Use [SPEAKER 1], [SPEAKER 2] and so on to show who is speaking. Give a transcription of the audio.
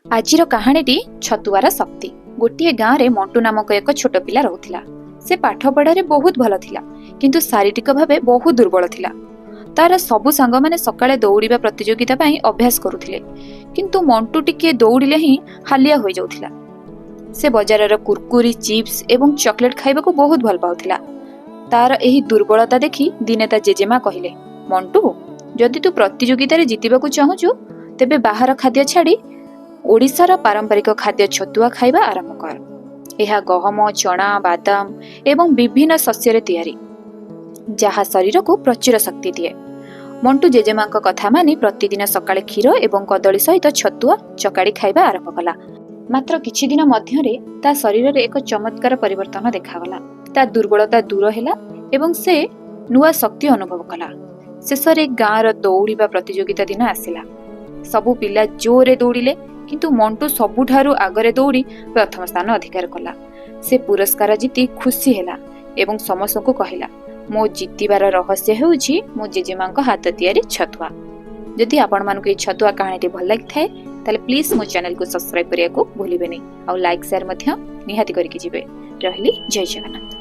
[SPEAKER 1] आजिर कहानीटी छतुआर शक्ति। गोटे गाँव में मंटू नामक एक छोट पिला रहुथिला। से पाठ पढ़ारे बहुत भल थिला, किंतु शारीरिक भावे बहुत दुर्बल थिला। तार सबु सांग माने सकाळे दौड़िबा प्रतियोगिता पई अभ्यास करुथिले, किंतु मंटू टिके दौड़िले ही हालिया होई जाउथिला। से बजारर कुरकुरी, चिप्स एवं चॉकलेट खाइबा को बहुत भल पाउथिला। तार एही दुर्बलता देखि दिने ता जेजेमा कहिले, मंटू जदि तू प्रतियोगिता रे जितिबा को चाहूछु तेबे बाहर खाद्य छाड़ी ओडिशार पारंपरिक खाद्य छतुआ खाइबा आरंभ कर। यह गहम, चना, बादाम एवं विभिन्न शस्य रे तैयारी, जहा शरीर को प्रचुर शक्ति दिए। मंटू जेजेमा कथा मानि प्रतिदिन सकाळे क्षीर एवं कदली सहित छतुआ चकाड़ी खाइबा आरंभ कला। मात्र किछि दिन मध्यरे ता शरीर रे एक चमत्कार परिवर्तन देखागला। ता दुर्बलता दूर हैला एवं से नुआ शक्ति अनुभव कला। शेषरे गाँर दौड़िबा प्रतियोगिता दिन आसिला। सबु पिला जोरे दौड़िले, किंतु मंटू सबुठारु आगरे दौड़ी प्रथम स्थान अधिकार कला। से पुरस्कार जीति खुशी हैला एवं समस्तको कहिला, मो जितिबार रहस्य हेउछि मो जेजेमांक हाथ तियारी छतुआ। जदि आपण मानकु ए छतुआ कहानीटी भल लागि थाए ताले प्लीज मो चैनल को सब्सक्राइब करिया को भूलिबेनी, और लाइक शेयर मध्य निहाती करिकि जिवे। रहली जय जगन्नाथ।